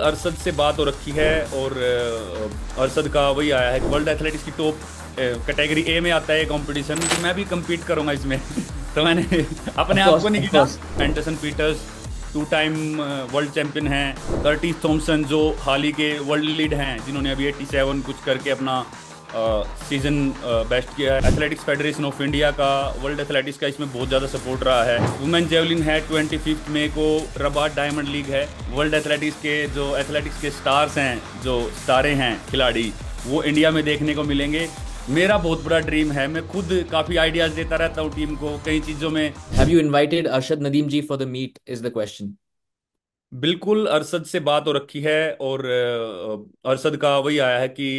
अरशद से बात हो रखी है और अरशद का वही आया है कि वर्ल्ड एथलेटिक्स की टॉप कैटेगरी ए में आता है कंपटीशन कि मैं भी compete करूंगा इसमें। तो मैंने अपने ऑफ आप कोर्स को नहीं ऑफ गिना। Course. Anderson Peters 2 time world champion हैं। कर्टिस थॉमसन जो हाल ही के वर्ल्ड लीड हैं, जिन्होंने अभी 87 कुछ करके अपना सीजन बेस्ट किया है। एथलेटिक्स फेडरेशन ऑफ इंडिया का, वर्ल्ड एथलेटिक्स का इसमें बहुत ज़्यादा सपोर्ट रहा है। वुमेन जेवलिन है 25 मई को, रबात डायमंड लीग है। वर्ल्ड एथलेटिक्स के जो एथलेटिक्स के स्टार्स हैं, जो सितारे हैं खिलाड़ी, वो इंडिया में देखने को मिलेंगे। मेरा बहुत बड़ा ड्रीम है, मैं खुद काफ़ी आइडियाज़ देता रहता हूँ टीम को कई चीज़ों में। Have you invited Arshad Nadeem ji for the meet is the question. बिल्कुल अरशद से बात हो रखी है और अरशद का वही आया है कि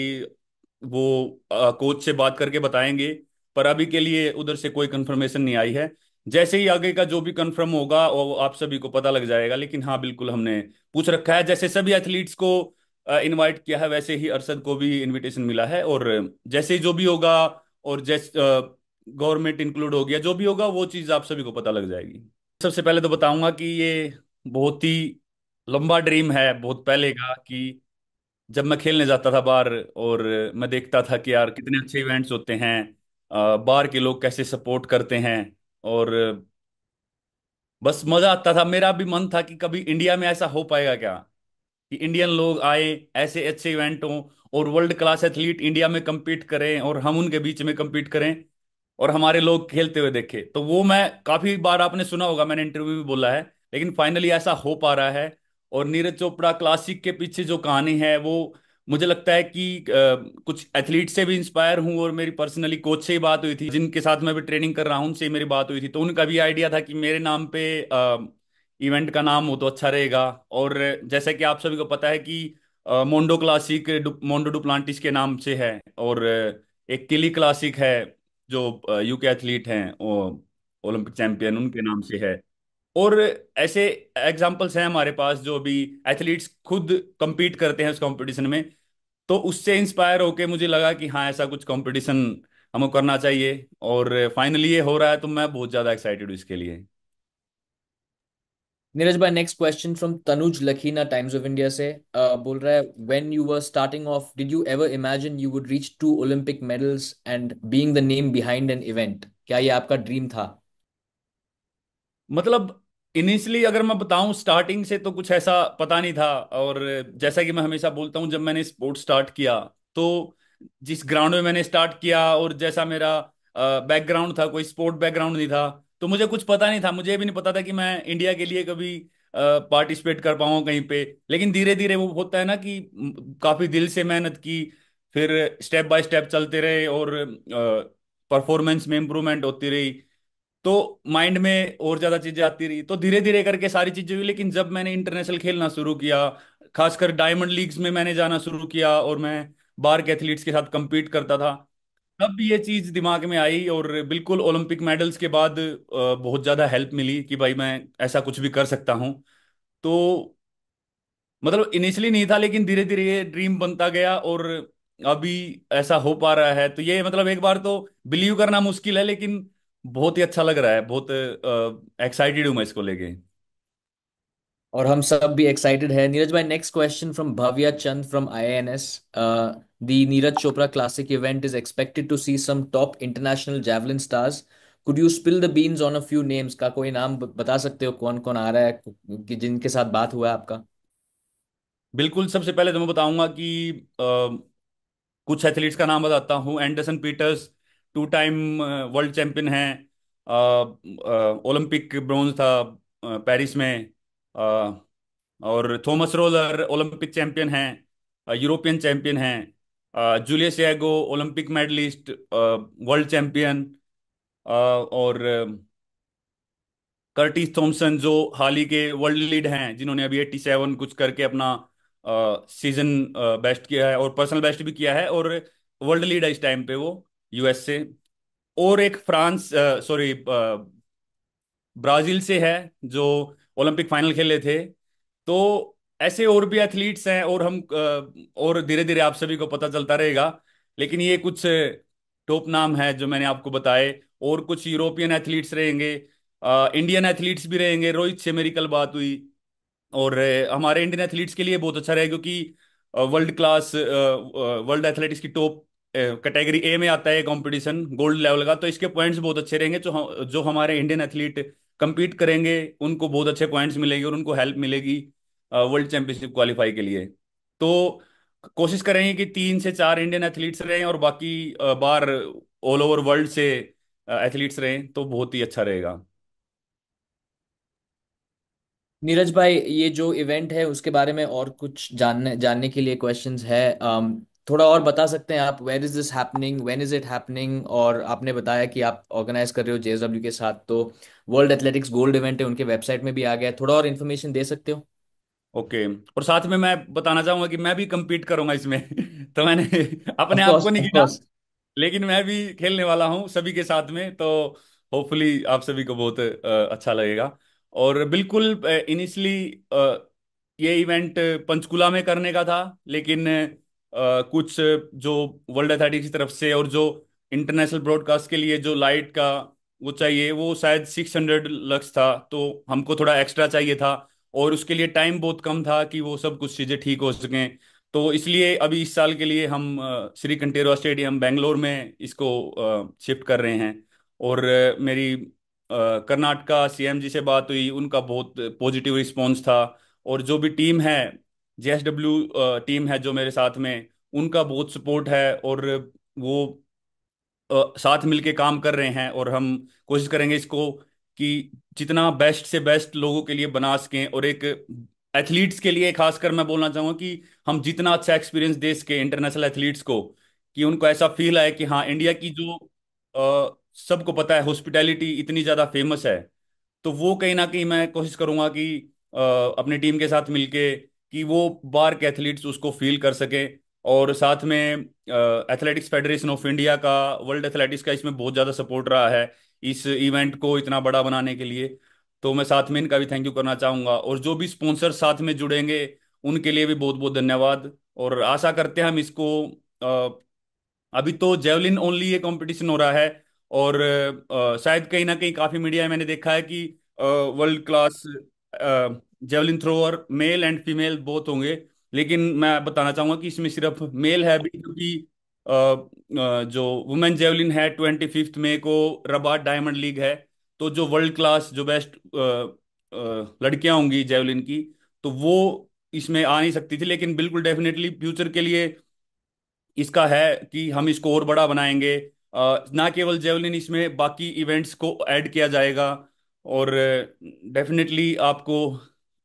वो कोच से बात करके बताएंगे। पर अभी के लिए उधर से कोई कंफर्मेशन नहीं आई है। जैसे ही आगे का जो भी कंफर्म होगा वो आप सभी को पता लग जाएगा। लेकिन हाँ, बिल्कुल हमने पूछ रखा है। जैसे सभी एथलीट्स को इनवाइट किया है, वैसे ही अरशद को भी इनविटेशन मिला है। और जैसे ही जो भी होगा, और जैसे गवर्नमेंट इंक्लूड हो गया, जो भी होगा वो चीज़ आप सभी को पता लग जाएगी। सबसे पहले तो बताऊंगा कि ये बहुत ही लंबा ड्रीम है, बहुत पहले का, कि जब मैं खेलने जाता था बाहर और मैं देखता था कि यार कितने अच्छे इवेंट्स होते हैं, बाहर के लोग कैसे सपोर्ट करते हैं, और बस मजा आता था। मेरा भी मन था कि कभी इंडिया में ऐसा हो पाएगा क्या, कि इंडियन लोग आए, ऐसे अच्छे इवेंट हों, और वर्ल्ड क्लास एथलीट इंडिया में compete करें और हम उनके बीच में compete करें, और हमारे लोग खेलते हुए देखे। तो वो मैं काफी बार, आपने सुना होगा, मैंने इंटरव्यू में बोला है, लेकिन फाइनली ऐसा हो पा रहा है। और नीरज चोपड़ा क्लासिक के पीछे जो कहानी है, वो मुझे लगता है कि कुछ एथलीट से भी इंस्पायर हूँ। और मेरी पर्सनली कोच से ही बात हुई थी, जिनके साथ मैं भी ट्रेनिंग कर रहा हूँ, उनसे ही मेरी बात हुई थी। तो उनका भी आइडिया था कि मेरे नाम पे इवेंट का नाम हो तो अच्छा रहेगा। और जैसा कि आप सभी को पता है कि मोंडो क्लासिक मोंडो डुप्लांटिस के नाम से है, और एक किली क्लासिक है जो यूके एथलीट हैं, वो ओलंपिक चैंपियन, उनके नाम से है। और ऐसे एग्जाम्पल्स हैं हमारे पास, जो भी एथलीट्स खुद compete करते हैं उस कंपटीशन में। तो उससे इंस्पायर होके मुझे लगा कि हाँ, ऐसा कुछ कंपटीशन हमको करना चाहिए। और फाइनली ये हो रहा है, तो मैं बहुत ज़्यादा एक्साइटेड हूँ इसके लिए। नीरज भाई, next question from Tanuj Lakhina Times of India से बोल रहा है, when you were starting off did you ever imagine you would reach 2 Olympic medals and being the name behind an event? क्या ये आपका ड्रीम था? मतलब इनिशियली अगर मैं बताऊं, स्टार्टिंग से तो कुछ ऐसा पता नहीं था। और जैसा कि मैं हमेशा बोलता हूं, जब मैंने स्पोर्ट स्टार्ट किया, तो जिस ग्राउंड में मैंने स्टार्ट किया और जैसा मेरा बैकग्राउंड था, कोई स्पोर्ट बैकग्राउंड नहीं था, तो मुझे कुछ पता नहीं था। मुझे ये भी नहीं पता था कि मैं इंडिया के लिए कभी पार्टिसिपेट कर पाऊंगा कहीं पे। लेकिन धीरे धीरे वो होता है ना कि काफी दिल से मेहनत की, फिर स्टेप बाय स्टेप चलते रहे, और परफॉर्मेंस में इम्प्रूवमेंट होती रही, तो माइंड में और ज्यादा चीजें आती रही, तो धीरे धीरे करके सारी चीजें हुई। लेकिन जब मैंने इंटरनेशनल खेलना शुरू किया, खासकर डायमंड लीग्स में मैंने जाना शुरू किया, और मैं बाहर के एथलीट्स के साथ compete करता था, तब भी ये चीज दिमाग में आई। और बिल्कुल ओलंपिक मेडल्स के बाद बहुत ज्यादा हेल्प मिली कि भाई मैं ऐसा कुछ भी कर सकता हूँ। तो मतलब इनिशियली नहीं था, लेकिन धीरे धीरे ये ड्रीम बनता गया, और अभी ऐसा हो पा रहा है। तो ये मतलब एक बार तो बिलीव करना मुश्किल है, लेकिन बहुत ही अच्छा लग रहा है। बहुत एक्साइटेड हूँ मैं इसको लेके। और हम सब भी एक्साइटेड है। नीरज भाई, next question from Bhavya Chand from IANS. The Neeraj Chopra classic event is expected to see some top international javelin stars. Could you spill the beans on a few names? का कोई नाम बता सकते हो कौन कौन आ रहा है कि जिनके साथ बात हुआ है आपका? बिल्कुल, सबसे पहले तो मैं बताऊंगा कि कुछ एथलीट्स का नाम बताता हूँ। Anderson Peters 2 time world champion हैं, ओलंपिक ब्रोंज था पेरिस में। अ, और थॉमस रोलर ओलंपिक चैंपियन हैं, यूरोपियन चैंपियन हैं। Julius Yego Olympic medallist, world champion. और कर्टिस थॉमसन जो हाल ही के वर्ल्ड लीड हैं, जिन्होंने अभी 87 कुछ करके अपना सीजन बेस्ट किया है, और पर्सनल बेस्ट भी किया है, और वर्ल्ड लीड है इस टाइम पे वो, यूएस से। और एक फ्रांस, सॉरी, ब्राजील से है, जो ओलंपिक फाइनल खेले थे। तो ऐसे और भी एथलीट्स हैं, और हम और धीरे धीरे आप सभी को पता चलता रहेगा। लेकिन ये कुछ टॉप नाम है जो मैंने आपको बताए। और कुछ यूरोपियन एथलीट्स रहेंगे, इंडियन एथलीट्स भी रहेंगे। रोहित से मेरी कल बात हुई, और हमारे इंडियन एथलीट्स के लिए बहुत अच्छा रहेगा, क्योंकि वर्ल्ड एथलेटिक्स की टॉप कैटेगरी ए में आता है कंपटीशन गोल्ड लेवल का। तो इसके पॉइंट्स बहुत अच्छे रहेंगे, जो हमारे इंडियन एथलीट compete करेंगे उनको बहुत अच्छे पॉइंट्स मिलेंगे और उनको हेल्प मिलेगी वर्ल्ड चैंपियनशिप क्वालिफाई के लिए। तो कोशिश करेंगे कि 3 से 4 इंडियन एथलीट्स रहें और बाकी बाहर ऑल ओवर वर्ल्ड से एथलीट्स रहें, तो बहुत ही अच्छा रहेगा। नीरज भाई, ये जो इवेंट है उसके बारे में और कुछ जानने जानने के लिए क्वेश्चंस है। थोड़ा और बता सकते हैं आप, where is this happening, when is it happening? और आपने बताया कि आप ऑर्गेनाइज कर रहे हो जेएसडब्ल्यू के साथ, तो वर्ल्ड एथलेटिक्स गोल्ड इवेंट है, उनके वेबसाइट में भी आ गया है। थोड़ा और इन्फॉर्मेशन दे सकते हो? ओके। और साथ में मैं बताना चाहूंगा कि मैं भी compete करूंगा इसमें तो मैंने अपने ऑफ आप कोर्स, को नहीं ऑफ गिना, कोर्स। लेकिन मैं भी खेलने वाला हूँ सभी के साथ में। तो होपफुली आप सभी को बहुत अच्छा लगेगा। और बिल्कुल इनिशियली ये इवेंट पंचकुला में करने का था, लेकिन कुछ जो वर्ल्ड एथलेटिक्स की तरफ से और जो इंटरनेशनल ब्रॉडकास्ट के लिए जो लाइट का वो चाहिए, वो शायद 600 लक्स था, तो हमको थोड़ा एक्स्ट्रा चाहिए था। और उसके लिए टाइम बहुत कम था कि वो सब कुछ चीज़ें ठीक हो सकें। तो इसलिए अभी इस साल के लिए हम श्री कंटेरवा स्टेडियम बेंगलोर में इसको शिफ्ट कर रहे हैं। और मेरी कर्नाटका सीएम जी से बात हुई, उनका बहुत पॉजिटिव रिस्पॉन्स था। और जो भी टीम है, जेएसडब्ल्यू टीम है जो मेरे साथ में, उनका बहुत सपोर्ट है। और वो साथ मिलके काम कर रहे हैं, और हम कोशिश करेंगे इसको कि जितना बेस्ट से बेस्ट लोगों के लिए बना सकें। और एक एथलीट्स के लिए खासकर मैं बोलना चाहूँगा कि हम जितना अच्छा एक्सपीरियंस दे सके इंटरनेशनल एथलीट्स को, कि उनको ऐसा फील आए कि हाँ, इंडिया की जो सबको पता है हॉस्पिटैलिटी इतनी ज़्यादा फेमस है, तो वो कहीं ना कहीं मैं कोशिश करूंगा कि अपनी टीम के साथ मिलके कि वो बाहर के एथलीट्स उसको फील कर सके। और साथ में एथलेटिक्स फेडरेशन ऑफ इंडिया का, वर्ल्ड एथलेटिक्स का इसमें बहुत ज़्यादा सपोर्ट रहा है इस इवेंट को इतना बड़ा बनाने के लिए। तो मैं साथ में इनका भी थैंक यू करना चाहूँगा, और जो भी स्पॉन्सर साथ में जुड़ेंगे उनके लिए भी बहुत बहुत धन्यवाद। और आशा करते हैं हम इसको अभी तो जेवलिन ओनली ये कंपटीशन हो रहा है, और शायद कहीं ना कहीं काफी मीडिया में मैंने देखा है कि world class javelin thrower male and female both होंगे। लेकिन मैं बताना चाहूंगा कि इसमें सिर्फ मेल है अभी, क्योंकि जो वुमेन जेवलिन है 25 मई को रबात डायमंड लीग है। तो जो वर्ल्ड क्लास जो बेस्ट लड़कियां होंगी जेवलिन की, तो वो इसमें आ नहीं सकती थी। लेकिन बिल्कुल डेफिनेटली फ्यूचर के लिए इसका है कि हम इसको और बड़ा बनाएंगे। ना केवल जेवलिन, इसमें बाकी इवेंट्स को ऐड किया जाएगा। और डेफिनेटली आपको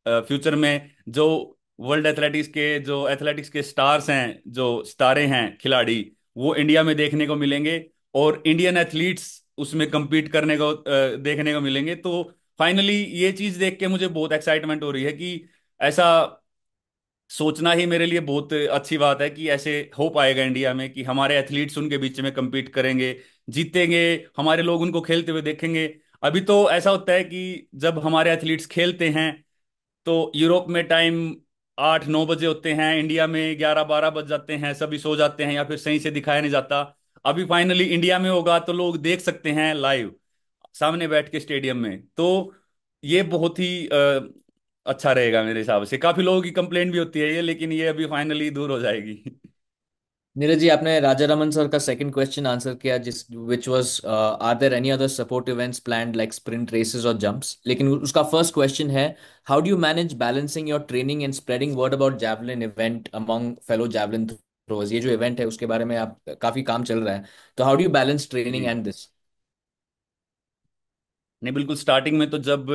फ्यूचर में जो वर्ल्ड एथलेटिक्स के स्टार्स हैं, जो सितारे हैं खिलाड़ी, वो इंडिया में देखने को मिलेंगे। और इंडियन एथलीट्स उसमें compete करने को देखने को मिलेंगे। तो फाइनली ये चीज़ देख के मुझे बहुत एक्साइटमेंट हो रही है कि ऐसा सोचना ही मेरे लिए बहुत अच्छी बात है कि ऐसे हो पाएगा इंडिया में कि हमारे एथलीट्स उनके बीच में compete करेंगे, जीतेंगे, हमारे लोग उनको खेलते हुए देखेंगे। अभी तो ऐसा होता है कि जब हमारे एथलीट्स खेलते हैं तो यूरोप में टाइम 8-9 बजे होते हैं, इंडिया में 11-12 बज जाते हैं, सभी सो जाते हैं या फिर सही से दिखाया नहीं जाता। अभी फाइनली इंडिया में होगा तो लोग देख सकते हैं लाइव सामने बैठ के स्टेडियम में। तो ये बहुत ही अच्छा रहेगा मेरे हिसाब से। काफी लोगों की कंप्लेंट भी होती है ये, लेकिन ये अभी फाइनली दूर हो जाएगी नीरज जी, आपने राजा रमन सर का सेकंड क्वेश्चन आंसर किया, जिस which was are there any other support events planned like sprint races और जंप्स? लेकिन उसका फर्स्ट क्वेश्चन है, how do you manage balancing your training and spreading word about javelin event among fellow javelin throwers? ये जो event है उसके बारे में आप काफी काम चल रहा है, तो how do you balance training जी। And this? नहीं, बिल्कुल स्टार्टिंग में तो जब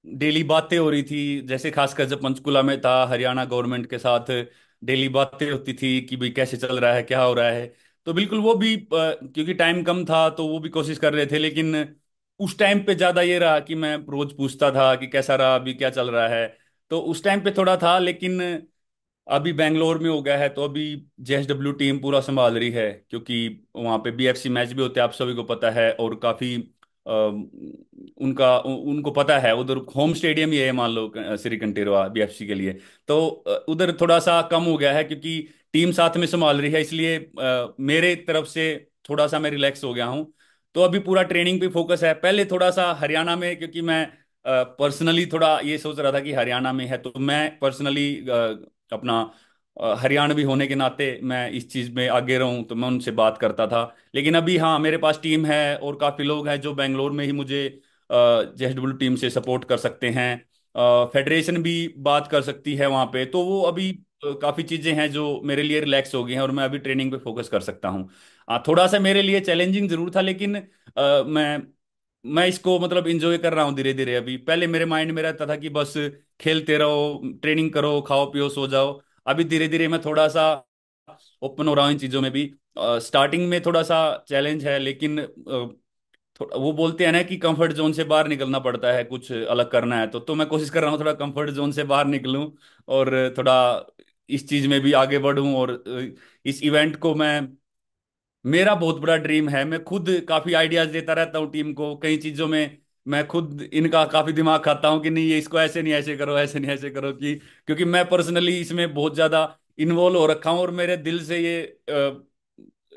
डेली बातें हो रही थी, जैसे खासकर जब पंचकुला में था हरियाणा गवर्नमेंट के साथ, डेली बातें होती थी कि भाई कैसे चल रहा है, क्या हो रहा है। तो बिल्कुल वो भी क्योंकि टाइम कम था तो वो भी कोशिश कर रहे थे। लेकिन उस टाइम पे ज्यादा ये रहा कि मैं रोज पूछता था कि कैसा रहा, अभी क्या चल रहा है। तो उस टाइम पे थोड़ा था। लेकिन अभी बेंगलोर में हो गया है तो अभी जेएसडब्ल्यू टीम पूरा संभाल रही है, क्योंकि वहाँ पे बीएफसी मैच भी होते हैं, आप सभी को पता है। और काफी उनको पता है, उधर होम स्टेडियम ही है मान लो श्री कंटेरवा बीएफसी के लिए। तो उधर थोड़ा सा कम हो गया है क्योंकि टीम साथ में संभाल रही है, इसलिए मेरे तरफ से थोड़ा सा मैं रिलैक्स हो गया हूँ। तो अभी पूरा ट्रेनिंग पे फोकस है। पहले थोड़ा सा हरियाणा में, क्योंकि मैं पर्सनली थोड़ा ये सोच रहा था कि हरियाणा में है, तो मैं पर्सनली अपना हरियाणवी होने के नाते मैं इस चीज़ में आगे रहूं, तो मैं उनसे बात करता था। लेकिन अभी हाँ, मेरे पास टीम है और काफ़ी लोग हैं जो बेंगलोर में ही मुझे जेएसडब्ल्यू टीम से सपोर्ट कर सकते हैं। फेडरेशन भी बात कर सकती है वहाँ पे, तो वो अभी काफ़ी चीज़ें हैं जो मेरे लिए रिलैक्स हो गई हैं और मैं अभी ट्रेनिंग पे फोकस कर सकता हूँ। थोड़ा सा मेरे लिए चैलेंजिंग जरूर था, लेकिन मैं इसको मतलब इंजॉय कर रहा हूँ धीरे धीरे। अभी पहले मेरे माइंड में रहता था कि बस खेलते रहो, ट्रेनिंग करो, खाओ पियो सो जाओ। अभी धीरे धीरे मैं थोड़ा सा ओपन हो रहा हूँ इन चीज़ों में भी। स्टार्टिंग में थोड़ा सा चैलेंज है, लेकिन वो बोलते हैं ना कि कंफर्ट जोन से बाहर निकलना पड़ता है, कुछ अलग करना है तो मैं कोशिश कर रहा हूँ थोड़ा कंफर्ट जोन से बाहर निकलूं और थोड़ा इस चीज़ में भी आगे बढ़ूं। और इस इवेंट को मैं, मेरा बहुत बड़ा ड्रीम है। मैं खुद काफी आइडियाज देता रहता हूँ टीम को कई चीजों में। मैं खुद इनका काफी दिमाग खाता हूँ कि नहीं ये इसको ऐसे नहीं ऐसे करो, ऐसे नहीं ऐसे करो, कि क्योंकि मैं पर्सनली इसमें बहुत ज्यादा इन्वॉल्व हो रखा हूँ और मेरे दिल से ये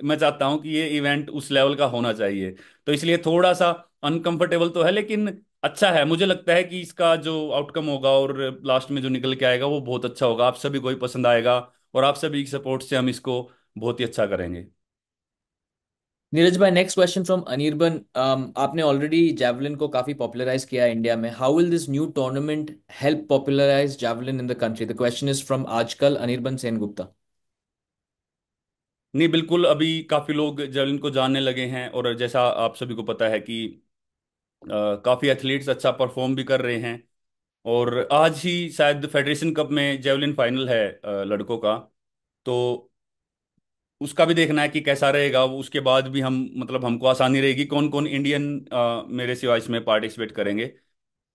मैं चाहता हूँ कि ये इवेंट उस लेवल का होना चाहिए। तो इसलिए थोड़ा सा अनकंफर्टेबल तो है, लेकिन अच्छा है। मुझे लगता है कि इसका जो आउटकम होगा और लास्ट में जो निकल के आएगा वो बहुत अच्छा होगा, आप सभी को ही पसंद आएगा और आप सभी की सपोर्ट से हम इसको बहुत ही अच्छा करेंगे। नीरज भाई, नेक्स्ट क्वेश्चन फ्रॉम अनिर्बन। आपने ऑलरेडी जावलिन को काफी पॉपुलराइज किया है इंडिया में। How will this new tournament help popularize javelin in the country? The question is from Aajkaal Anirban Sengupta. नहीं, बिल्कुल अभी काफी लोग जेवलिन को जानने लगे हैं और जैसा आप सभी को पता है कि काफी एथलीट्स अच्छा परफॉर्म भी कर रहे हैं। और आज ही शायद फेडरेशन कप में जेवलिन फाइनल है लड़कों का, तो उसका भी देखना है कि कैसा रहेगा। वो उसके बाद भी हम मतलब हमको आसानी रहेगी कौन कौन इंडियन मेरे सिवा इसमें पार्टिसिपेट करेंगे।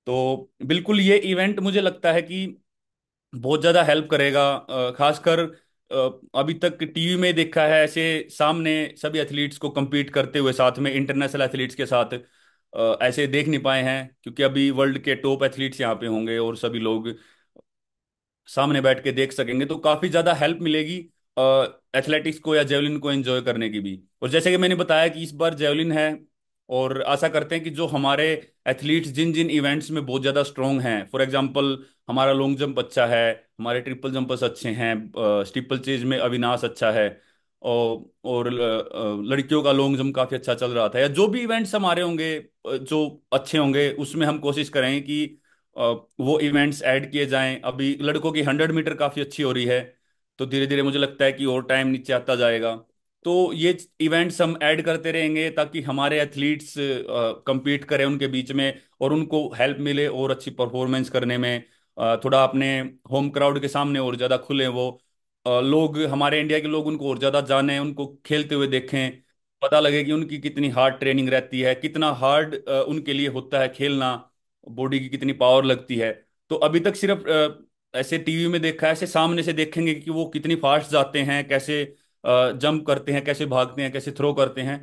तो बिल्कुल ये इवेंट मुझे लगता है कि बहुत ज़्यादा हेल्प करेगा। खासकर अभी तक टीवी में देखा है ऐसे सामने सभी एथलीट्स को compete करते हुए साथ में इंटरनेशनल एथलीट्स के साथ ऐसे देख नहीं पाए हैं, क्योंकि अभी वर्ल्ड के टॉप एथलीट्स यहाँ पे होंगे और सभी लोग सामने बैठ के देख सकेंगे, तो काफी ज्यादा हेल्प मिलेगी एथलेटिक्स को या जेवलिन को एंजॉय करने की भी। और जैसे कि मैंने बताया कि इस बार जेवलिन है, और आशा करते हैं कि जो हमारे एथलीट्स जिन जिन इवेंट्स में बहुत ज्यादा स्ट्रांग हैं, फॉर एग्जांपल हमारा लॉन्ग जंप अच्छा है, हमारे ट्रिपल जंपर्स अच्छे हैं, स्टीपल चेज में अविनाश अच्छा है, और लड़कियों का लॉन्ग जंप काफी अच्छा चल रहा था, या जो भी इवेंट्स हमारे होंगे जो अच्छे होंगे उसमें हम कोशिश करें कि अ, वो इवेंट्स ऐड किए जाएं। अभी लड़कों की 100 मीटर काफी अच्छी हो रही है, तो धीरे धीरे मुझे लगता है कि और टाइम नीचे आता जाएगा। तो ये इवेंट्स हम ऐड करते रहेंगे ताकि हमारे एथलीट्स compete करें उनके बीच में और उनको हेल्प मिले और अच्छी परफॉर्मेंस करने में। थोड़ा अपने होम क्राउड के सामने और ज़्यादा खुले वो, लोग हमारे इंडिया के लोग उनको और ज़्यादा जानें, उनको खेलते हुए देखें, पता लगे कि उनकी कितनी हार्ड ट्रेनिंग रहती है, कितना हार्ड उनके लिए होता है खेलना, बॉडी की कितनी पावर लगती है। तो अभी तक सिर्फ ऐसे टीवी में देखा है, ऐसे सामने से देखेंगे कि वो कितनी फास्ट जाते हैं, कैसे जंप करते हैं, कैसे भागते हैं, कैसे थ्रो करते हैं।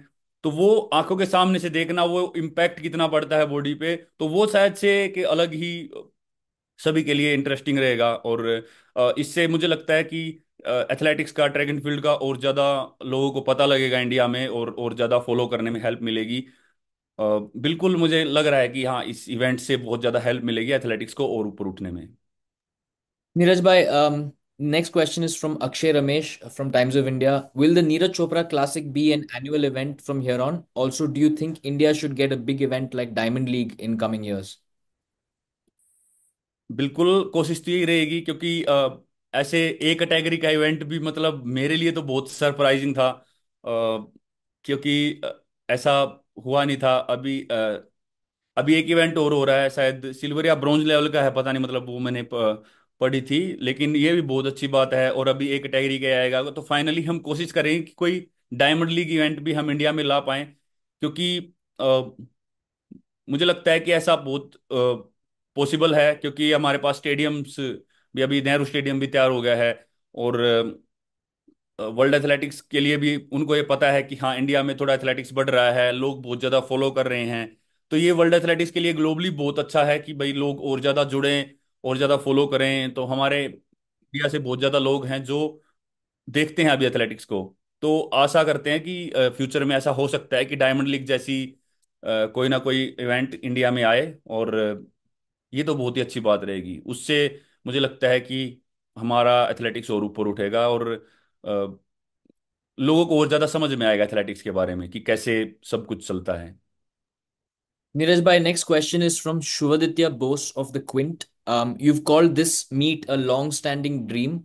तो वो आंखों के सामने से देखना, वो इम्पैक्ट कितना पड़ता है बॉडी पे, तो वो शायद से एक अलग ही सभी के लिए इंटरेस्टिंग रहेगा। और इससे मुझे लगता है कि एथलेटिक्स का, ट्रैक एंड फील्ड का और ज़्यादा लोगों को पता लगेगा इंडिया में और ज़्यादा फॉलो करने में हेल्प मिलेगी। अ, बिल्कुल मुझे लग रहा है कि हाँ, इस इवेंट से बहुत ज़्यादा हेल्प मिलेगी एथलेटिक्स को और ऊपर उठने में। Neeraj bhai, next question is from Akshay Ramesh from Times of India. Will the Neeraj Chopra Classic be an annual event from here on? Also, do you think India should get a big event like Diamond League in coming years? बिल्कुल कोशिश तो यही रहेगी, क्योंकि ऐसे एक category का event भी मतलब मेरे लिए तो बहुत सरप्राइजिंग था, क्योंकि ऐसा हुआ नहीं था। अभी एक इवेंट और हो रहा है, शायद सिल्वर या ब्रॉन्ज लेवल का है, पता नहीं, मतलब वो मैंने पढ़ी थी, लेकिन ये भी बहुत अच्छी बात है। और अभी एक कैटेगरी का आएगा, तो फाइनली हम कोशिश करेंगे कि कोई डायमंड लीग इवेंट भी हम इंडिया में ला पाएं, क्योंकि मुझे लगता है कि ऐसा बहुत पॉसिबल है, क्योंकि हमारे पास स्टेडियम्स भी, अभी नेहरू स्टेडियम भी तैयार हो गया है। और वर्ल्ड एथलेटिक्स के लिए भी उनको ये पता है कि हाँ, इंडिया में थोड़ा एथलेटिक्स बढ़ रहा है, लोग बहुत ज़्यादा फॉलो कर रहे हैं। तो ये वर्ल्ड एथलेटिक्स के लिए ग्लोबली बहुत अच्छा है कि भाई लोग और ज़्यादा जुड़ें और ज़्यादा फॉलो करें। तो हमारे इंडिया से बहुत ज़्यादा लोग हैं जो देखते हैं अभी एथलेटिक्स को। तो आशा करते हैं कि फ्यूचर में ऐसा हो सकता है कि डायमंड लीग जैसी कोई ना कोई इवेंट इंडिया में आए। और ये तो बहुत ही अच्छी बात रहेगी। उससे मुझे लगता है कि हमारा एथलेटिक्स और ऊपर उठेगा, और लोगों को और ज्यादा समझ में आएगा एथलेटिक्स के बारे में कि कैसे सब कुछ चलता है। Neeraj bhai, next question is from Shuvaditya Bose of the Quint. You've called this meet a long-standing dream.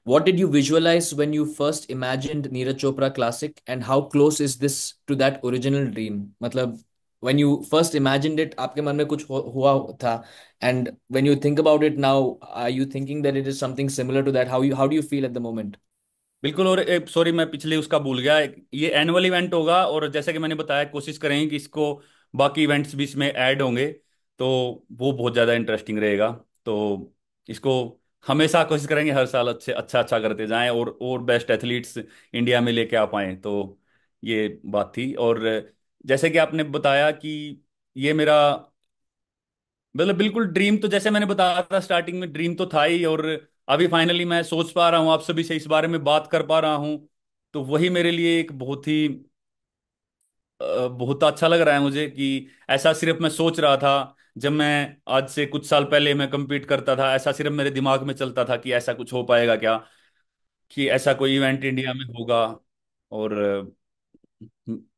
What did you visualize when you first imagined Neeraj Chopra Classic, and how close is this to that original dream? मतलब when you first imagined it, आपके मन में कुछ हुआ था, and when you think about it now, are you thinking that it is something similar to that? How do you feel at the moment? बिल्कुल। और sorry, मैं पिछले उसका भूल गया, ये एनुअल इवेंट होगा, और जैसा कि मैंने बताया कोशिश करेंगे कि इसको बाकी इवेंट्स भी इसमें ऐड होंगे, तो वो बहुत ज़्यादा इंटरेस्टिंग रहेगा। तो इसको हमेशा कोशिश करेंगे हर साल अच्छे अच्छा अच्छा करते जाएं, और बेस्ट एथलीट्स इंडिया में लेके आ पाएं। तो ये बात थी। और जैसे कि आपने बताया कि ये मेरा मतलब बिल्कुल ड्रीम, तो जैसे मैंने बताया था स्टार्टिंग में, ड्रीम तो था ही, और अभी फाइनली मैं सोच पा रहा हूँ आप सभी से इस बारे में बात कर पा रहा हूँ। तो वही मेरे लिए एक बहुत ही बहुत अच्छा लग रहा है मुझे कि ऐसा सिर्फ मैं सोच रहा था। जब मैं आज से कुछ साल पहले मैं compete करता था, ऐसा सिर्फ मेरे दिमाग में चलता था कि ऐसा कुछ हो पाएगा क्या, कि ऐसा कोई इवेंट इंडिया में होगा, और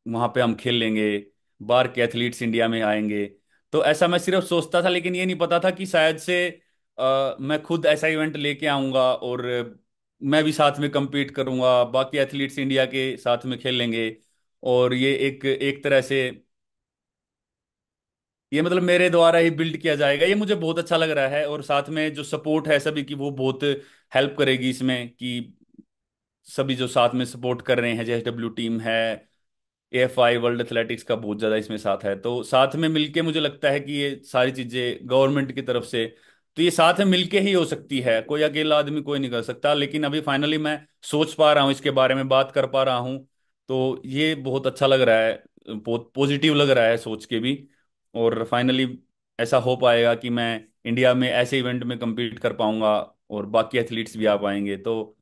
वहां पे हम खेल लेंगे, बाहर के एथलीट्स इंडिया में आएंगे। तो ऐसा मैं सिर्फ सोचता था, लेकिन ये नहीं पता था कि शायद से मैं खुद ऐसा इवेंट लेके आऊंगा, और मैं भी साथ में compete करूंगा, बाकी एथलीट्स इंडिया के साथ में खेलेंगे, और ये एक एक तरह से ये मतलब मेरे द्वारा ही बिल्ड किया जाएगा। ये मुझे बहुत अच्छा लग रहा है, और साथ में जो सपोर्ट है सभी की, वो बहुत हेल्प करेगी इसमें, कि सभी जो साथ में सपोर्ट कर रहे हैं, जेएसडब्ल्यू टीम है, एएफआई वर्ल्ड एथलेटिक्स का बहुत ज़्यादा इसमें साथ है। तो साथ में मिलके मुझे लगता है कि ये सारी चीज़ें गवर्नमेंट की तरफ से, तो ये साथ में मिलके ही हो सकती है, कोई अकेला आदमी कोई नहीं कर सकता। लेकिन अभी फाइनली मैं सोच पा रहा हूँ, इसके बारे में बात कर पा रहा हूँ, तो ये बहुत अच्छा लग रहा है, बहुत पॉजिटिव लग रहा है सोच के भी। और फाइनली ऐसा हो पाएगा कि मैं इंडिया में ऐसे इवेंट में compete कर पाऊंगा, और बाकी एथलीट्स भी आ पाएंगे। तो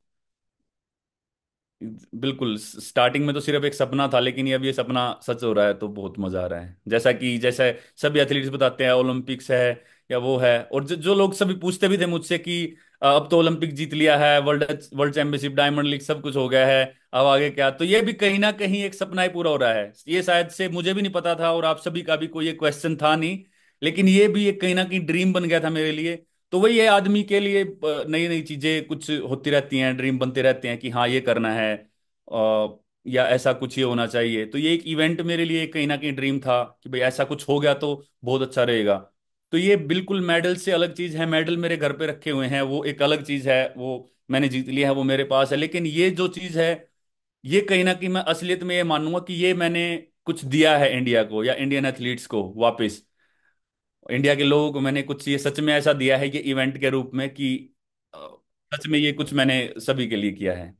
बिल्कुल स्टार्टिंग में तो सिर्फ एक सपना था, लेकिन ये अब ये सपना सच हो रहा है, तो बहुत मजा आ रहा है। जैसा कि जैसे सभी एथलीट्स बताते हैं ओलंपिक्स है या वो है, और जो लोग सभी पूछते भी थे मुझसे कि अब तो ओलंपिक जीत लिया है, world world championship, diamond league, सब कुछ हो गया है, अब आगे क्या। तो ये भी कहीं ना कहीं एक सपना ही पूरा हो रहा है। ये शायद से मुझे भी नहीं पता था, और आप सभी का भी कोई ये क्वेश्चन था नहीं, लेकिन ये भी एक कहीं ना कहीं ड्रीम बन गया था मेरे लिए। तो वही है, आदमी के लिए नई नई चीजें कुछ होती रहती हैं, ड्रीम बनते रहते हैं कि हाँ ये करना है, या ऐसा कुछ ही होना चाहिए। तो ये एक इवेंट मेरे लिए कहीं ना कहीं ड्रीम था कि भाई ऐसा कुछ हो गया तो बहुत अच्छा रहेगा। तो ये बिल्कुल मेडल से अलग चीज है, मेडल मेरे घर पे रखे हुए हैं, वो एक अलग चीज है, वो मैंने जीत लिया है, वो मेरे पास है। लेकिन ये जो चीज है, ये कहीं ना कहीं मैं असलियत में ये मानूंगा कि ये मैंने कुछ दिया है इंडिया को, या इंडियन एथलीट्स को वापस, इंडिया के लोगों को मैंने कुछ ये सच में ऐसा दिया है ये इवेंट के रूप में, कि अ, सच में ये कुछ मैंने सभी के लिए किया है।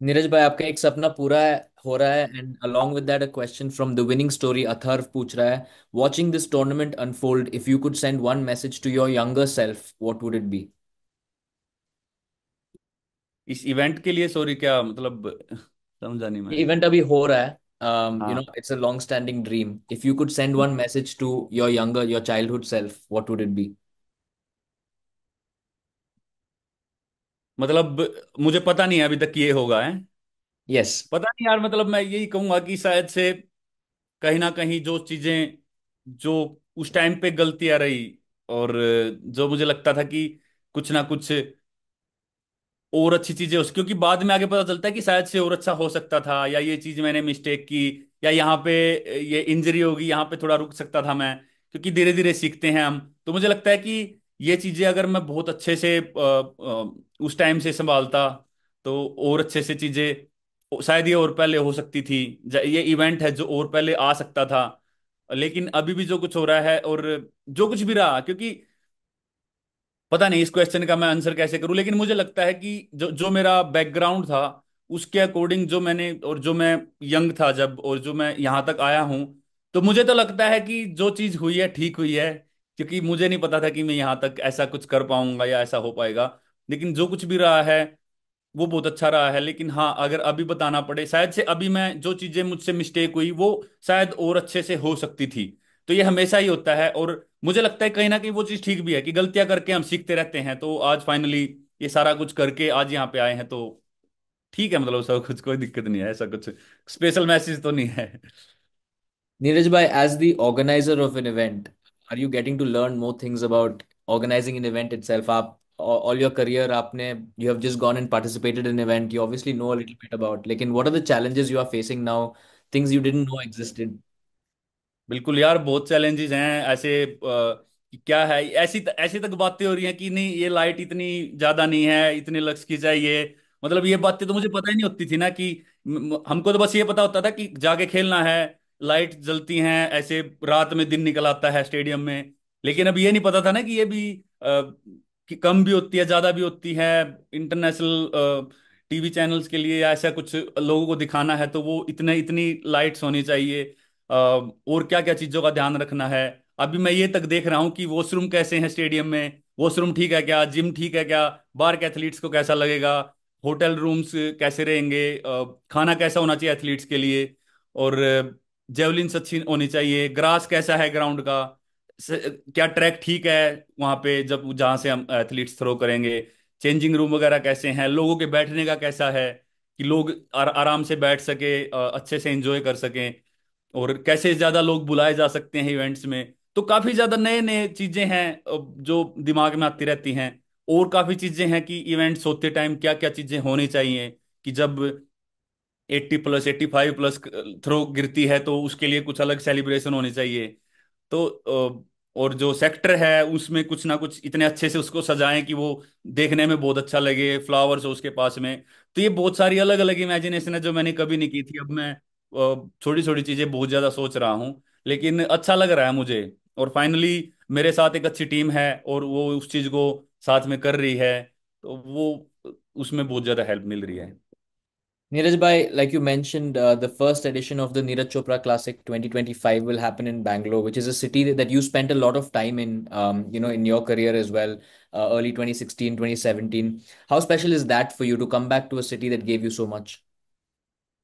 नीरज भाई, आपका एक सपना पूरा हो रहा है, and along with that a question from the winning story Atharva पूछ रहा है, watching this tournament unfold, if you could send one message to your younger self, what would it be? इस इवेंट के लिए सॉरी, क्या मतलब, समझा नहीं ये मैं। इवेंट अभी हो रहा है, हाँ, it's a long standing dream. If you could send one message to your childhood self, what would it be? मतलब मुझे पता नहीं है अभी तक ये होगा है, Yes. पता नहीं यार। मतलब मैं यही कहूंगा कि शायद से कहीं ना कहीं जो चीजें, जो उस टाइम पे गलतियां रही, और जो मुझे लगता था कि कुछ ना कुछ और अच्छी चीजें उस, क्योंकि बाद में आगे पता चलता है कि शायद से और अच्छा हो सकता था, या ये चीज मैंने मिस्टेक की, या यहाँ पे ये इंजरी होगी, यहाँ पे थोड़ा रुक सकता था मैं, क्योंकि धीरे धीरे सीखते हैं हम। तो मुझे लगता है कि ये चीजें अगर मैं बहुत अच्छे से उस टाइम से संभालता, तो और अच्छे से चीजें शायद ये और पहले हो सकती थी। ये इवेंट है जो और पहले आ सकता था। लेकिन अभी भी जो कुछ हो रहा है, और जो कुछ भी रहा, क्योंकि पता नहीं इस क्वेश्चन का मैं आंसर कैसे करूं, लेकिन मुझे लगता है कि जो जो मेरा बैकग्राउंड था, उसके अकॉर्डिंग जो मैंने, और जो मैं यंग था जब, और जो मैं यहाँ तक आया हूं, तो मुझे तो लगता है कि जो चीज हुई है ठीक हुई है। क्योंकि मुझे नहीं पता था कि मैं यहाँ तक ऐसा कुछ कर पाऊंगा या ऐसा हो पाएगा। लेकिन जो कुछ भी रहा है वो बहुत अच्छा रहा है। लेकिन हाँ, अगर अभी बताना पड़े, शायद से अभी मैं जो चीजें मुझसे मिस्टेक हुई वो शायद और अच्छे से हो सकती थी। तो ये हमेशा ही होता है, और मुझे लगता है कहीं ना कहीं वो चीज़ ठीक भी है कि गलतियां करके हम सीखते रहते हैं। तो आज फाइनली ये सारा कुछ करके आज यहाँ पे आए हैं, तो ठीक है, मतलब सब कुछ कोई दिक्कत नहीं है, ऐसा कुछ स्पेशल मैसेज तो नहीं है। Neeraj bhai, as the organizer of an event, are you getting to learn more things about organizing an event itself? आप all your career आपने you have just gone and participated in an event. You obviously know a little bit about. लेकिन what are the challenges you are facing now? Things you didn't know existed. बिल्कुल यार, बहुत challenges हैं ऐसे। कि क्या है, ऐसी ऐसी तक बातें हो रही हैं कि नहीं ये लाइट इतनी ज्यादा नहीं है, इतने लक्स की चाहिए। मतलब ये बातें तो मुझे पता ही नहीं होती थी ना कि हमको तो बस ये पता होता था कि जाके खेलना है, लाइट जलती हैं ऐसे, रात में दिन निकल आता है स्टेडियम में। लेकिन अब ये नहीं पता था ना कि ये भी कि कम भी होती है, ज्यादा भी होती है। इंटरनेशनल टीवी चैनल्स के लिए या ऐसा कुछ लोगों को दिखाना है तो वो इतने इतनी लाइट्स होनी चाहिए। और क्या क्या चीजों का ध्यान रखना है। अभी मैं ये तक देख रहा हूँ कि वॉशरूम कैसे हैं स्टेडियम में, वॉशरूम ठीक है क्या, जिम ठीक है क्या, बाहर के एथलीट्स को कैसा लगेगा, होटल रूम्स कैसे रहेंगे, खाना कैसा होना चाहिए एथलीट्स के लिए, और जेवलिन्स अच्छी होनी चाहिए, ग्रास कैसा है ग्राउंड का, क्या ट्रैक ठीक है वहां पे जब जहां से हम एथलीट्स थ्रो करेंगे, चेंजिंग रूम वगैरह कैसे हैं, लोगों के बैठने का कैसा है कि लोग आराम से बैठ सके, अच्छे से एंजॉय कर सकें, और कैसे ज्यादा लोग बुलाए जा सकते हैं इवेंट्स में। तो काफी ज्यादा नए नए चीजें हैं जो दिमाग में आती रहती हैं। और काफी चीजें हैं कि इवेंट्स होते टाइम क्या क्या चीजें होनी चाहिए, कि जब 80+, 85+ थ्रो गिरती है तो उसके लिए कुछ अलग सेलिब्रेशन होनी चाहिए। तो और जो सेक्टर है उसमें कुछ ना कुछ इतने अच्छे से उसको सजाएं कि वो देखने में बहुत अच्छा लगे, फ्लावर्स हो उसके पास में। तो ये बहुत सारी अलग अलग इमेजिनेशन है जो मैंने कभी नहीं की थी। अब मैं छोटी छोटी चीजें बहुत ज्यादा सोच रहा हूँ, लेकिन अच्छा लग रहा है मुझे। और फाइनली मेरे साथ एक अच्छी टीम है और वो उस चीज को साथ में कर रही है, तो वो उसमें बहुत ज्यादा हेल्प मिल रही है। Neeraj bhai, like you mentioned, the first edition of the Neeraj Chopra Classic 2025 will happen in Bangalore, which is a city that you spent a lot of time in, in your career as well, early 2016, 2017. How special is that for you to come back to a city that gave you so much?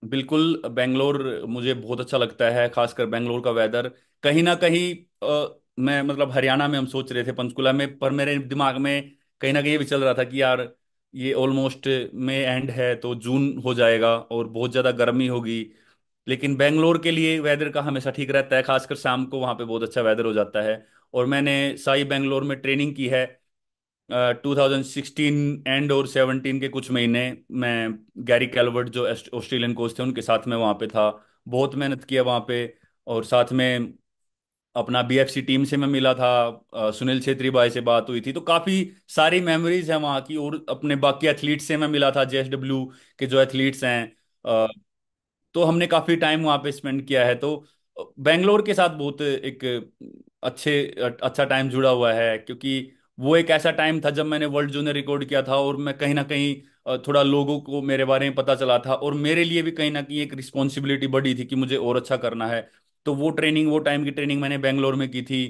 बिल्कुल, बेंगलोर मुझे बहुत अच्छा लगता है, खासकर बेंगलोर का weather. कहीं ना कहीं मैं मतलब हरियाणा में हम सोच रहे थे पंचकुला में, पर मेरे दिमाग में कहीं ना कहीं ये भी चल रहा था कि यार ये ऑलमोस्ट मई एंड है तो जून हो जाएगा और बहुत ज़्यादा गर्मी होगी। लेकिन बेंगलोर के लिए वेदर का हमेशा ठीक रहता है, खासकर शाम को वहाँ पे बहुत अच्छा वेदर हो जाता है। और मैंने साई बेंगलोर में ट्रेनिंग की है 2016 एंड और 17 के कुछ महीने। मैं गैरी कैलवर्ट जो ऑस्ट्रेलियन कोच थे उनके साथ में वहाँ पे था, बहुत मेहनत किया वहाँ पे। और साथ में अपना बीएफसी टीम से मैं मिला था, सुनील छेत्री भाई से बात हुई थी, तो काफ़ी सारी मेमोरीज है वहाँ की। और अपने बाकी एथलीट्स से मैं मिला था, जेएसडब्ल्यू के जो एथलीट्स हैं, तो हमने काफी टाइम वहां पे स्पेंड किया है। तो बेंगलोर के साथ बहुत एक अच्छा टाइम जुड़ा हुआ है, क्योंकि वो एक ऐसा टाइम था जब मैंने वर्ल्ड जूनियर रिकॉर्ड किया था, और मैं कहीं ना कहीं थोड़ा लोगों को मेरे बारे में पता चला था, और मेरे लिए भी कहीं ना कहीं एक रिस्पॉन्सिबिलिटी बढ़ी थी कि मुझे और अच्छा करना है। तो वो ट्रेनिंग, वो टाइम की ट्रेनिंग मैंने बेंगलोर में की थी।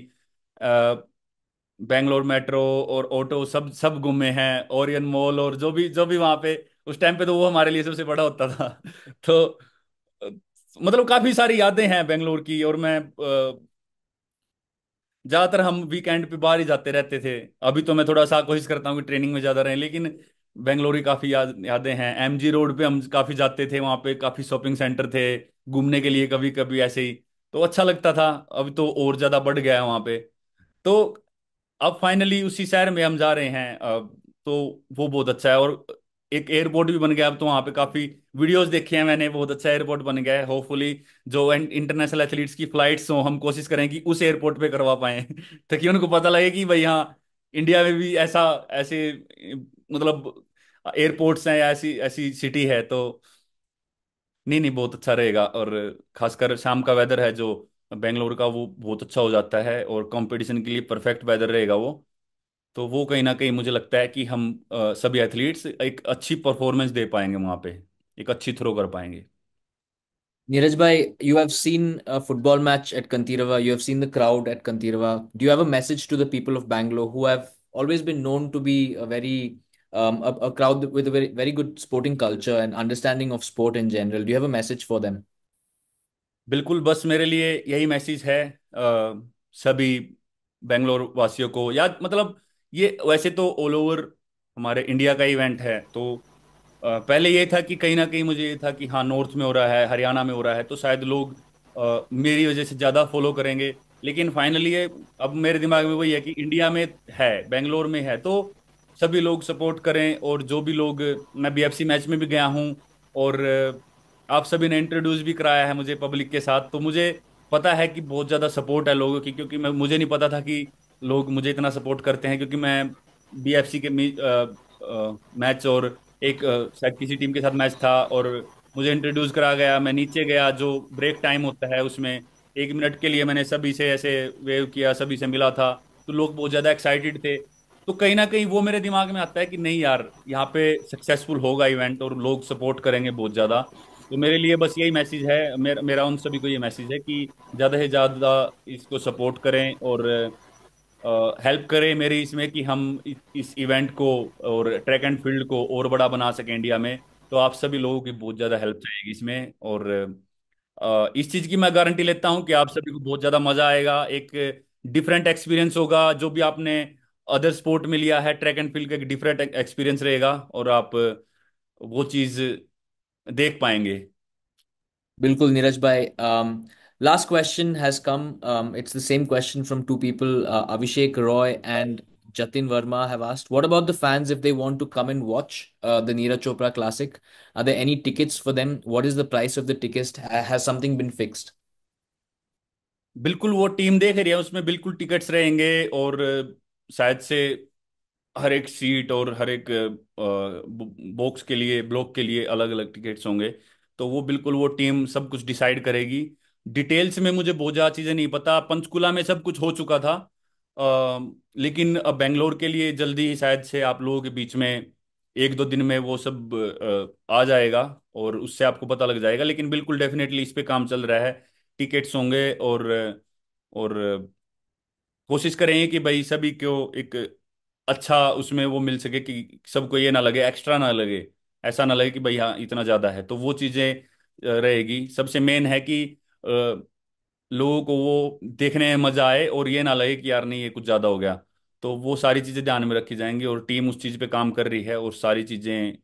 बेंगलोर मेट्रो और ऑटो सब सब घूमे हैं, ओरियन मॉल, और जो भी वहां पे उस टाइम पे, तो वो हमारे लिए सबसे बड़ा होता था। तो अ, मतलब काफी सारी यादें हैं बेंगलोर की। और मैं ज्यादातर हम वीकेंड पे बाहर ही जाते रहते थे। अभी तो मैं थोड़ा सा कोशिश करता हूँ कि ट्रेनिंग में ज्यादा रहें, लेकिन बेंगलोर की काफी यादें हैं। एमजी रोड पे हम काफी जाते थे, वहां पे काफी शॉपिंग सेंटर थे घूमने के लिए, कभी कभी ऐसे ही, तो अच्छा लगता था। अभी तो और ज्यादा बढ़ गया है वहां पे। तो अब फाइनली उसी शहर में हम जा रहे हैं, तो वो बहुत अच्छा है। और एक एयरपोर्ट भी बन गया अब तो वहाँ पे, काफी वीडियोस देखे हैं मैंने, बहुत अच्छा एयरपोर्ट बन गया है। होपफुली जो इंटरनेशनल एथलीट्स की फ्लाइट्स हो हम कोशिश करें कि उस एयरपोर्ट पे करवा पाए ताकि उनको पता लगे कि भाई हाँ, इंडिया में भी ऐसा ऐसे मतलब एयरपोर्ट्स हैं या ऐसी ऐसी सिटी है। तो नहीं नहीं, बहुत अच्छा रहेगा। और खासकर शाम का वेदर है जो बेंगलोर का, वो बहुत अच्छा हो जाता है, और कंपटीशन के लिए परफेक्ट वेदर रहेगा वो। तो वो कहीं ना कहीं मुझे लगता है कि हम सभी एथलीट्स एक अच्छी परफॉर्मेंस दे पाएंगे वहां पे, एक अच्छी थ्रो कर पाएंगे। Neeraj bhai, you have seen a football match at Kantirava. You have seen the crowd at Kantirava. Do you have a message to the people of Bangalore who have always been known to be a very a crowd with a very good sporting culture and understanding of sport in general? Do you have a message for them? बिल्कुल, बस मेरे लिए यही message है सभी बेंगलोर वासियों को, या मतलब ये वैसे तो ऑल ओवर हमारे इंडिया का इवेंट है, तो पहले ये था कि कहीं ना कहीं मुझे ये था कि हाँ नॉर्थ में हो रहा है, हरियाणा में हो रहा है, तो शायद लोग मेरी वजह से ज़्यादा फॉलो करेंगे। लेकिन फाइनली ये अब मेरे दिमाग में वही है कि इंडिया में है, बेंगलोर में है, तो सभी लोग सपोर्ट करें। और जो भी लोग, मैं बीएफसी मैच में भी गया हूँ, और आप सभी ने इंट्रोड्यूस भी कराया है मुझे पब्लिक के साथ, तो मुझे पता है कि बहुत ज़्यादा सपोर्ट है लोगों की, क्योंकि मुझे नहीं पता था कि लोग मुझे इतना सपोर्ट करते हैं, क्योंकि मैं बीएफसी के मैच और एक शायद किसी टीम के साथ मैच था, और मुझे इंट्रोड्यूस करा गया, मैं नीचे गया, जो ब्रेक टाइम होता है उसमें 1 मिनट के लिए मैंने सभी से ऐसे वेव किया, सभी से मिला था, तो लोग बहुत ज़्यादा एक्साइटेड थे। तो कहीं ना कहीं वो मेरे दिमाग में आता है कि नहीं यार, यहाँ पे सक्सेसफुल होगा इवेंट और लोग सपोर्ट करेंगे बहुत ज़्यादा। तो मेरे लिए बस यही मैसेज है, मेरा उन सभी को ये मैसेज है कि ज़्यादा से ज़्यादा इसको सपोर्ट करें, और हेल्प करें मेरी इसमें कि हम इस इवेंट को और ट्रैक एंड फील्ड को और बड़ा बना सकें इंडिया में। तो आप सभी लोगों की बहुत ज़्यादा हेल्प चाहिएगी इसमें, और इस चीज़ की मैं गारंटी लेता हूं कि आप सभी को बहुत ज़्यादा मज़ा आएगा, एक डिफरेंट एक्सपीरियंस होगा, जो भी आपने अदर स्पोर्ट में लिया है, ट्रैक एंड फील्ड का एक डिफरेंट एक्सपीरियंस रहेगा, और आप वो चीज़ देख पाएंगे। Bilkul, Neeraj bhai. Last question has come. It's the same question from two people. Abhishek Roy and Jatin Verma have asked, what about the fans if they want to come and watch the Neeraj Chopra Classic? Are there any tickets for them? What is the price of the tickets? Has something been fixed? बिल्कुल, वो team देख रही है, उसमें बिल्कुल tickets रहेंगे, और शायद से हर एक सीट और हर एक बॉक्स के लिए, ब्लॉक के लिए अलग अलग टिकट्स होंगे। तो वो बिल्कुल वो टीम सब कुछ डिसाइड करेगी। डिटेल्स में मुझे बहुत ज़्यादा चीज़ें नहीं पता, पंचकुला में सब कुछ हो चुका था, लेकिन अब बेंगलोर के लिए जल्दी ही शायद से आप लोगों के बीच में 1-2 दिन में वो सब आ जाएगा, और उससे आपको पता लग जाएगा। लेकिन बिल्कुल डेफिनेटली इस पे काम चल रहा है, टिकट्स होंगे, और कोशिश करेंगे कि भाई सभी को एक अच्छा उसमें वो मिल सके, कि सबको ये ना लगे, एक्स्ट्रा ना लगे, ऐसा ना लगे कि भाई हाँ इतना ज़्यादा है। तो वो चीज़ें रहेगी। सबसे मेन है कि लोगों को वो देखने में मजा आए, और ये ना लगे कि यार नहीं ये कुछ ज्यादा हो गया। तो वो सारी चीजें ध्यान में रखी जाएंगी, और टीम उस चीज पे काम कर रही है, और सारी चीजें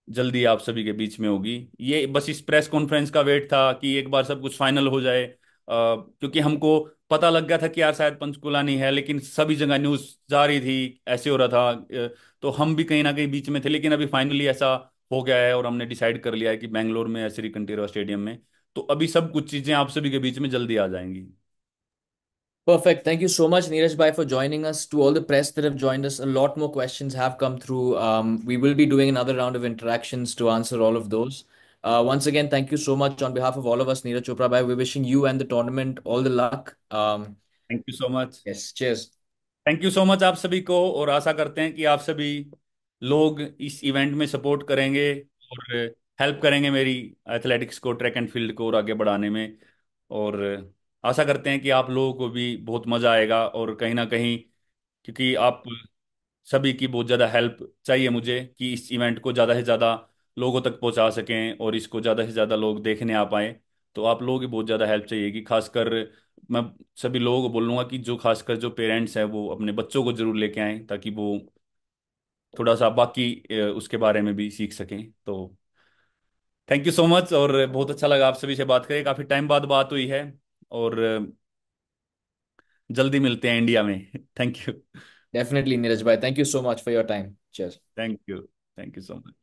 जल्दी आप सभी के बीच में होगी। ये बस इस प्रेस कॉन्फ्रेंस का वेट था कि एक बार सब कुछ फाइनल हो जाए, क्योंकि हमको पता लग गया था कि यार शायद पंचकुला नहीं है, लेकिन सभी जगह न्यूज जा रही थी, ऐसे हो रहा था, तो हम भी कहीं ना कहीं बीच में थे, लेकिन अभी फाइनली ऐसा हो गया है, और हमने डिसाइड कर लिया है कि बेंगलोर में है, श्री कंठीरव स्टेडियम में। तो अभी सब कुछ चीजें आप सभी के बीच में जल्दी आ जाएंगी। Perfect. Thank you so much, Neeraj Bhai, for joining us. To all the press that have joined us, a lot more questions have come through. We will be doing another round of interactions to answer all of those. Once again, thank you so much on behalf of all of us, Neeraj Chopra Bhai. We're wishing you and the tournament all the luck. Thank you so much. Yes, cheers. Thank you so much आप सभी को, और आशा करते हैं कि आप सभी लोग इस इवेंट में सपोर्ट करेंगे, और हेल्प करेंगे मेरी एथलेटिक्स को, ट्रैक एंड फील्ड को और आगे बढ़ाने में। और आशा करते हैं कि आप लोगों को भी बहुत मज़ा आएगा, और कहीं ना कहीं, क्योंकि आप सभी की बहुत ज़्यादा हेल्प चाहिए मुझे कि इस इवेंट को ज़्यादा से ज़्यादा लोगों तक पहुंचा सकें, और इसको ज़्यादा से ज़्यादा लोग देखने आ पाएँ। तो आप लोगों की बहुत ज़्यादा हेल्प चाहिएगी, खासकर मैं सभी लोगों को बोलूँगा कि जो खासकर जो पेरेंट्स हैं वो अपने बच्चों को जरूर लेके आएँ, ताकि वो थोड़ा सा बाकी उसके बारे में भी सीख सकें। तो थैंक यू सो मच, और बहुत अच्छा लगा आप सभी से बात करें, काफ़ी टाइम बाद बात हुई है, और जल्दी मिलते हैं इंडिया में। Thank you. Definitely, Neeraj Bhai. Thank you so much for your time. Cheers. Thank you. Thank you so much.